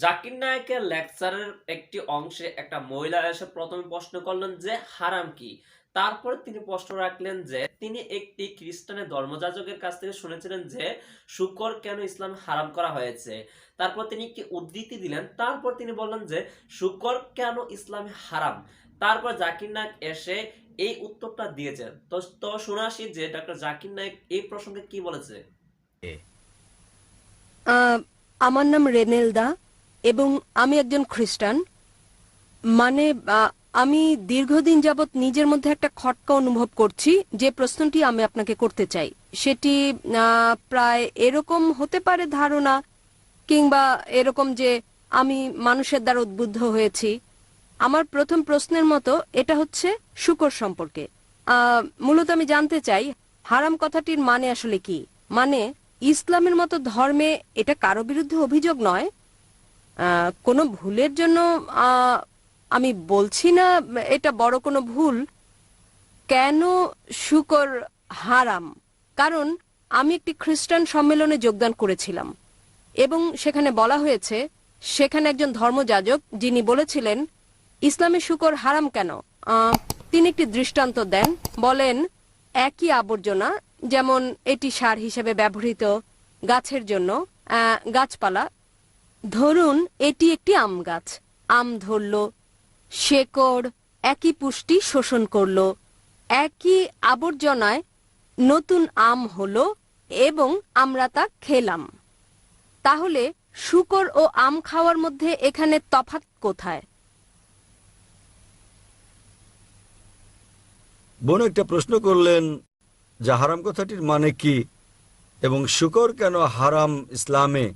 জাকির নায়েকের লেকচারের একটি অংশে একটা মহিলা এসে প্রথমে প্রশ্ন করলেন যে হারাম কি। তারপরে তিনি প্রশ্ন রাখলেন যে তিনি একটি খ্রিস্টানের ধর্মযাজকের কাছ থেকে শুনেছিলেন যে শুকর কেন ইসলাম হারাম করা হয়েছে। তারপর তিনি একটি উদ্ধৃতি দিলেন, তারপর তিনি বললেন যে শুকর কেন ইসলামে হারাম। তারপর জাকির নায়েক এসে এই উত্তরটা দিয়েছেন। তো তো শুনে আসি যে ডক্টর জাকির নায়েক এই প্রসঙ্গে কি বলেছে। আহ, আমার নাম রেনেলদা এবং আমি একজন খ্রিস্টান। মানে আমি দীর্ঘদিন যাবৎ নিজের মধ্যে একটা খটকা অনুভব করছি। যে প্রশ্নটি আমি আপনাকে করতে চাই সেটি প্রায় এরকম হতে পারে ধারণা, কিংবা এরকম যে আমি মানুষের দ্বারা উদ্বুদ্ধ হয়েছি। আমার প্রথম প্রশ্নের মতো এটা হচ্ছে শূকর সম্পর্কে। মূলত আমি জানতে চাই হারাম কথাটির মানে আসলে কি। মানে ইসলামের মতো ধর্মে এটা কারো বিরুদ্ধে অভিযোগ নয়, কোনো ভুলের জন্য আহ, আমি বলছি না এটা বড় কোনো ভুল। কেন শূকর হারাম? কারণ আমি একটি খ্রিস্টান সম্মেলনে যোগদান করেছিলাম এবং সেখানে বলা হয়েছে, সেখানে একজন ধর্মযাজক যিনি বলেছিলেন ইসলামে শূকর হারাম কেন, তিনি একটি দৃষ্টান্ত দেন। বলেন একই আবর্জনা, যেমন এটি সার হিসেবে ব্যবহৃত গাছের জন্য, গাছপালা। ধরুন এটি একটি আম গাছ, আম ধরল, শেকড় একই পুষ্টি শোষণ করল, একই আবর্জনায় নতুন আম হলো এবং আমরা তা খেলাম। তাহলে শূকর ও আম খাওয়ার মধ্যে এখানে তফাৎ কোথায়? বোন একটা প্রশ্ন করলেন যে হারাম কথাটির মানে কি এবং শুকর কেন হারাম ইসলামে।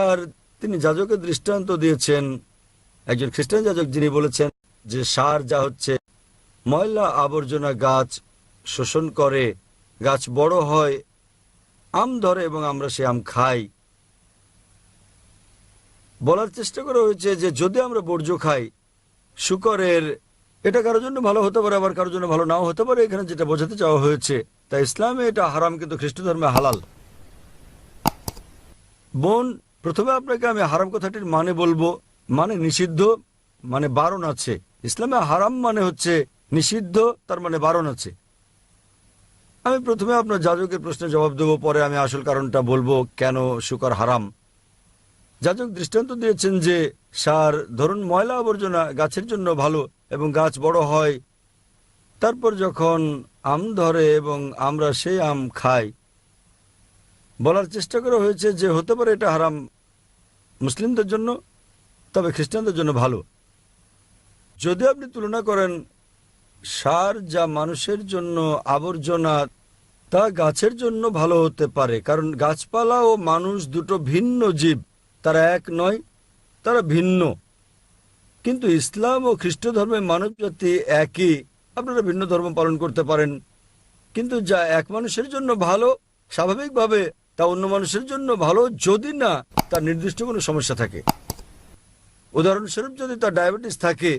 আর তিনি যাজকের দৃষ্টান্ত দিয়েছেন, একজন খ্রিস্টান যাজক যিনি বলেছেন যে সার যা হচ্ছে ময়লা আবর্জনা গাছ শোষণ করে, গাছ বড় হয়, আম ধরে এবং আমরা সে আম খাই। বলার চেষ্টা করা হয়েছে যে যদি আমরা বর্জ্য খাই শুকরের, এটা কারোর জন্য ভালো হতে পারে, আবার কারোর জন্য ভালো নাও হতে পারে। এখানে যেটা বোঝাতে চাওয়া হয়েছে, তাই ইসলামে এটা হারাম কিন্তু খ্রিস্ট ধর্মে হালাল। বোন, প্রথমে আপনাকে আমি হারাম কথাটির মানে বলবো। মানে নিষিদ্ধ, মানে বারণ আছে। ইসলামে হারাম মানে হচ্ছে নিষিদ্ধ, তার মানে বারণ আছে। আমি প্রথমে আপনার যাজকের প্রশ্নের জবাব দেবো, পরে আমি আসল কারণটা বলবো কেন শুকর হারাম। যাজক দৃষ্টান্ত দিয়েছেন যে সার, ধরুন ময়লা আবর্জনা গাছের জন্য ভালো এবং গাছ বড় হয়, তারপর যখন আম ধরে এবং আমরা সেই আম খাই। বলার চেষ্টা করা হয়েছে যে হতে পারে এটা হারাম মুসলিমদের জন্য, তবে খ্রিস্টানদের জন্য ভালো। যদি আপনি তুলনা করেন সার যা মানুষের জন্য আবর্জনা, তা গাছের জন্য ভালো হতে পারে, কারণ গাছপালা ও মানুষ দুটো ভিন্ন জীব, তারা এক নয়, তারা ভিন্ন। কিন্তু ইসলাম ও খ্রিস্ট ধর্মের মানব জাতি একই। আপনারা ভিন্ন ধর্ম পালন করতে পারেন, কিন্তু যা এক মানুষের জন্য ভালো স্বাভাবিকভাবে তা অন্য মানুষের জন্য ভালো, যদি না তার নির্দিষ্ট কোনো সমস্যা থাকে। উদাহরণস্বরূপ, যদি তার ডায়াবেটিস থাকে,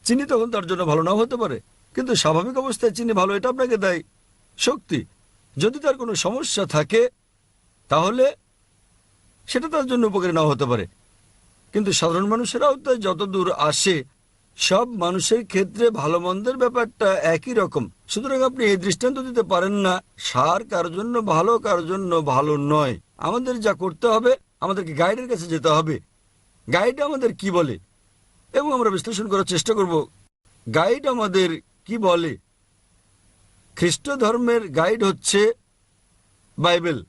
চিনি তখন তার জন্য ভালো নাও হতে পারে, কিন্তু স্বাভাবিক অবস্থায় চিনি ভালো, এটা আপনাকে দেয় শক্তি। যদি তার কোনো সমস্যা থাকে তাহলে সেটা তার জন্য উপকারী নাও হতে পারে। কিন্তু সাধারণ মানুষের আওতায় যত দূর আসে, সব মানুষের ক্ষেত্রে ভালো মন্দের ব্যাপারটা একই রকম। সুতরাং আপনি এই দৃষ্টান্ত দিতে পারেন না সার কার জন্য ভালো কার জন্য ভালো নয়। আমাদের যা করতে হবে, আমাদেরকে গাইডের কাছে যেতে হবে। গাইড আমাদের কি বলে এবং আমরা বিশ্লেষণ করার চেষ্টা করব গাইড আমাদের কি বলে। খ্রিস্ট ধর্মের গাইড হচ্ছে বাইবেল,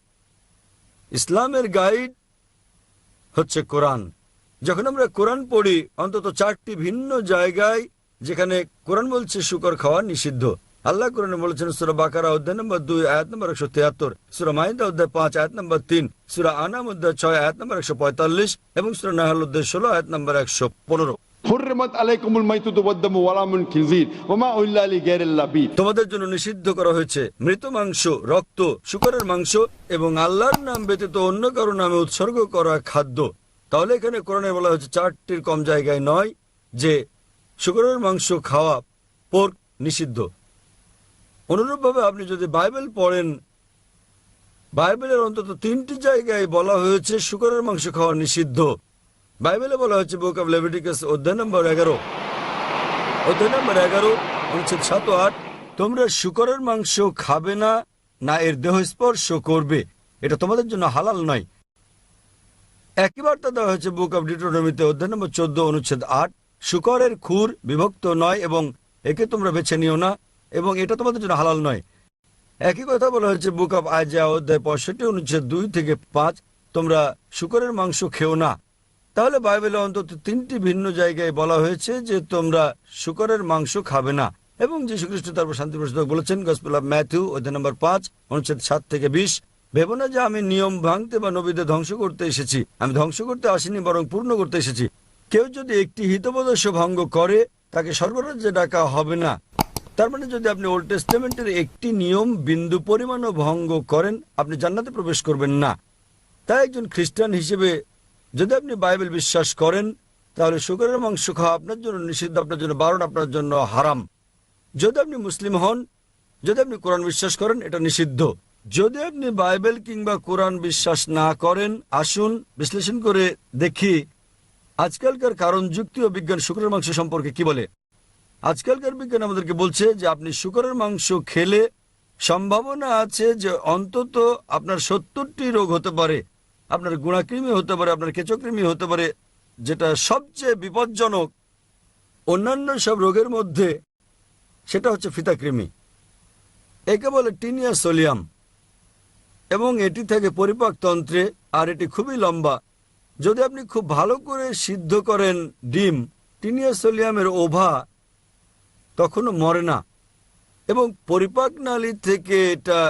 ইসলামের গাইড হচ্ছে কোরআন। যখন আমরা কোরআন পড়ি, অন্তত 4টি ভিন্ন জায়গায় যেখানে কোরআন বলছে শুকর খাওয়া নিষিদ্ধ। আল্লাহ কোরআনে বলেছেন সূরা বাকারা অধ্যায় নম্বর 2 আয়াত নম্বর 173, সূরা মাইদা অধ্যায় 5 আয়াত নম্বর 3, সূরা আনাম অধ্যায় 6 আয়াত নম্বর 145 এবং সূরা নাহল অধ্যায় 16 আয়াত নম্বর 115। তোমাদের জন্য নিষিদ্ধ করা হয়েছে মৃত মাংস, রক্ত, শূকরের মাংস এবং আল্লাহর নাম ব্যতীত অন্য কারো নামে উৎসর্গ করা খাদ্য। তাহলে এখানে কোরআনে বলা হয়েছে 4টির কম জায়গায় নয় যে শূকরের মাংস খাওয়া, পোর্ক নিষিদ্ধ। অনুরূপভাবে আপনি যদি বাইবেল পড়েন, বাইবেলের অন্তত 3টি জায়গায় বলা হয়েছে শূকরের মাংস খাওয়া নিষিদ্ধ। বাইবেলে বলা হচ্ছে বুক অফ লেভিটিকাস অধ্যায় নম্বর 11, অনুচ্ছেদ 7 ও 8, তোমরা শূকরের মাংস খাবে না, না এর দেহ স্পর্শ করবে, এটা তোমাদের জন্য হালাল নয়। একই বার্তা দেওয়া হয়েছে বুক অফ ডিউটেরোনমিতে অধ্যায় নম্বর 14, অনুচ্ছেদ 8, শূকরের খুর বিভক্ত নয় এবং একে তোমরা বেছে নিও না এবং এটা তোমাদের জন্য হালাল নয়। একই কথা বলা হয়েছে বুক অফ আইজায়া অধ্যায় 65, অনুচ্ছেদ 2 থেকে 5, তোমরা শূকরের মাংস খেও না। তাহলে বাইবেলে অন্তত 3টি ভিন্ন জায়গায় বলা হয়েছে যে তোমরা শূকরের মাংস খাবে না, এবং যীশু খ্রিস্ট তারপর শান্তি প্রসাদক বলেছেন গসপেল অফ ম্যাথিউ অধ্যায় নম্বর 5, অনুচ্ছেদ 7 থেকে 20, ভেবো না যে আমি নিয়ম ভাঙতে বা নবীদের ধ্বংস করতে এসেছি, আমি ধ্বংস করতে আসিনি বরং পূর্ণ করতে এসেছি। কেউ যদি একটি হিতোপদেশ ভঙ্গ করে তাকে স্বর্গরাজ্যে ডাকা হবে না। তার মানে যদি আপনি ওল্ড টেস্টামেন্টের একটি নিয়ম বিন্দু পরিমাণও ভঙ্গ করেন আপনি জান্নাতে প্রবেশ করবেন না। তাই একজন খ্রিস্টান হিসেবে যদি আপনি বাইবেল বিশ্বাস করেন তাহলে শূকরের মাংস খাওয়া আপনার জন্য নিষিদ্ধ, আপনার জন্য বারণ, আপনার জন্য হারাম। যদি আপনি মুসলিম হন, যদি আপনি কোরআন বিশ্বাস করেন, এটা নিষিদ্ধ। যদি আপনি বাইবেল কিংবা কোরআন বিশ্বাস না করেন, আসুন বিশ্লেষণ করে দেখি আজকালকার কারণ যুক্তি ও বিজ্ঞান শূকরের মাংস সম্পর্কে কি বলে। আজকালকার বিজ্ঞান আমাদেরকে বলছে যে আপনি শূকরের মাংস খেলে সম্ভাবনা আছে যে অন্তত আপনার 70টি রোগ হতে পারে। আপনার গুণাকৃমি হতে পারে, আপনার কেঁচোকৃমি হতে পারে, যেটা সবচেয়ে বিপজ্জনক অন্যান্য সব রোগের মধ্যে সেটা হচ্ছে ফিতাকৃমি। একে বলে টিনিয়া সোলিয়াম এবং এটি থাকে পরিপাকতন্ত্রে আর এটি খুবই লম্বা। যদি আপনি খুব ভালো করে সিদ্ধ করেন ডিম, টিনিয়া সোলিয়ামের ওভা তখনও মরে না এবং পরিপাক নালী থেকে এটা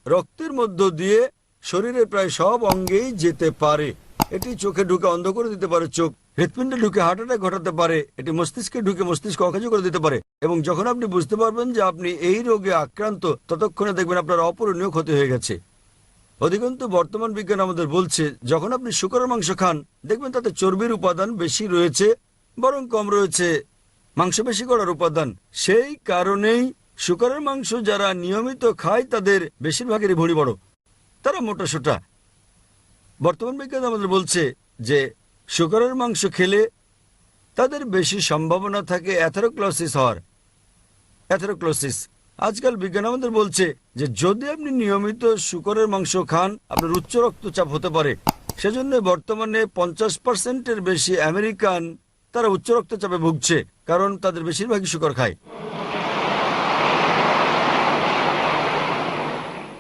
রক্তের মধ্য দিয়ে শরীরের প্রায় সব অঙ্গেই যেতে পারে। এটি চোখে ঢুকে অন্ধ করে দিতে পারে চোখ, হৃৎপিণ্ডে ঢুকে হার্ট অ্যাটাক ঘটাতে পারে, এটি মস্তিষ্কে ঢুকে মস্তিষ্ক অকেজ করে দিতে পারে। এবং যখন আপনি বুঝতে পারবেন যে আপনি এই রোগে আক্রান্ত ততক্ষণে দেখবেন আপনার অপূরণীয় ক্ষতি হয়ে গেছে। অধিকন্তু বর্তমান বিজ্ঞান আমাদের বলছে যখন আপনি শূকরের মাংস খান দেখবেন তাতে চর্বির উপাদান বেশি রয়েছে, বরং কম রয়েছে মাংসপেশি করার উপাদান। সেই কারণেই শূকরের মাংস যারা নিয়মিত খায় তাদের বেশিরভাগেরই ভুঁড়ি বড়, তারা মোটাসোটা। বর্তমান বিজ্ঞান আমাদের বলছে যে শূকরের মাংস খেলে তাদের বেশি সম্ভাবনা থাকে অ্যাথেরোক্লোসিস হওয়ার। অ্যাথেরোক্লোসিস আজকাল বিজ্ঞান আমাদের বলছে যে যদি আপনি নিয়মিত শূকরের মাংস খান আপনার উচ্চ রক্তচাপ হতে পারে। সেজন্য বর্তমানে 50%-এর বেশি আমেরিকান তারা উচ্চ রক্তচাপে ভুগছে, কারণ তাদের বেশিরভাগই শূকর খায়।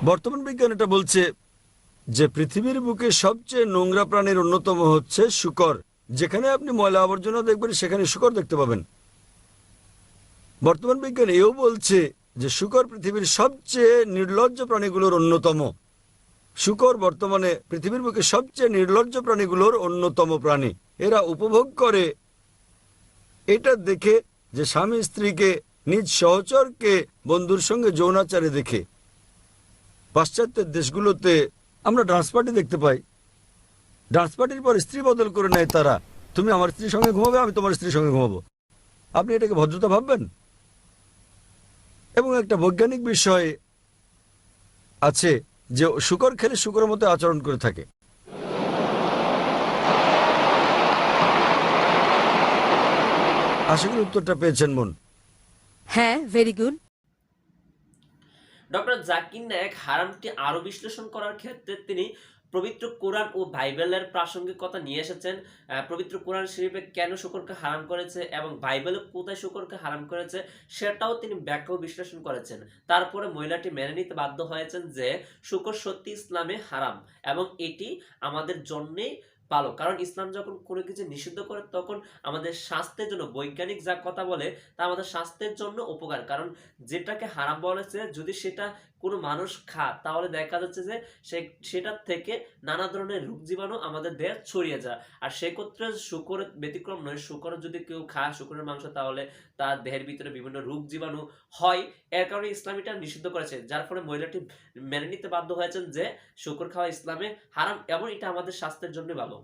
বর্তমান বিজ্ঞান এটা বলছে যে পৃথিবীর বুকে সবচেয়ে নোংরা প্রাণীর অন্যতম হচ্ছে শূকর। যেখানে আপনি ময়লা আবর্জনা দেখবেন সেখানে শূকর দেখতে পাবেন। বর্তমান বিজ্ঞান এও বলছে যে শূকর পৃথিবীর সবচেয়ে নির্লজ্জ প্রাণীগুলোর অন্যতম। শূকর বর্তমানে পৃথিবীর বুকে সবচেয়ে নির্লজ্জ প্রাণীগুলোর অন্যতম প্রাণী। এরা উপভোগ করে এটা দেখে যে স্বামী স্ত্রীকে, নিজ সহচরকে বন্ধুর সঙ্গে যৌনাচারে দেখে। পাশ্চাত্যের দেশগুলোতে আমরা ডান্স পার্টি দেখতে পাই। ডান্স পার্টির পর স্ত্রী বদল করে নেয় তারা। তুমি আমার স্ত্রীর সঙ্গে ঘুমাবে, আমি তোমার স্ত্রীর সঙ্গে ঘুমাবো। আপনি এটাকে ভদ্রতা ভাববেন? এবং একটা বৈজ্ঞানিক বিষয় আছে যে শূকর খেলে শূকরের মতো আচরণ করে থাকে। আশা করি উত্তরটা পেয়েছেন মন। হ্যাঁ, very good. Doctor Zakir Naik হারামটি আরো বিশ্লেষণ করার ক্ষেত্রে তিনি পবিত্র কোরআন ও বাইবেলের প্রাসঙ্গিকতা নিয়ে এসেছেন। পবিত্র কোরআন শরীফে কেন শূকরকে হারাম করেছে এবং বাইবেলে কোথায় শূকরকে হারাম করেছে সেটাও তিনি ব্যাখ্যা ও বিশ্লেষণ করেছেন। তারপরে মহিলাটি মেনে নিতে বাধ্য হয়েছেন যে শূকর সত্যি ইসলামে হারাম এবং এটি আমাদের জন্যে ভালো, কারণ ইসলাম যখন কোনো কিছু নিষিদ্ধ করে তখন আমাদের স্বাস্থ্যের জন্য, বৈজ্ঞানিক যা কথা বলে তা আমাদের স্বাস্থ্যের জন্য উপকার। কারণ যেটাকে হারাম বলেছে যদি সেটা কোনো মানুষ খায় তাহলে দেখা যাচ্ছে যে সেটার থেকে নানা ধরনের রোগ জীবাণু আমাদের দেহে ছড়িয়ে যায়। আর সেক্ষেত্রে শূকরের ব্যতিক্রম নয়। শূকর যদি কেউ খায় শূকরের মাংস তাহলে তার দেহের ভিতরে বিভিন্ন রোগ জীবাণু হয়। এর কারণে ইসলাম এটা নিষিদ্ধ করেছে, যার ফলে মহিলাটি মেনে নিতে বাধ্য হয়েছেন যে শূকর খাওয়া ইসলামে হারাম এবং এটা আমাদের স্বাস্থ্যের জন্য ভালো।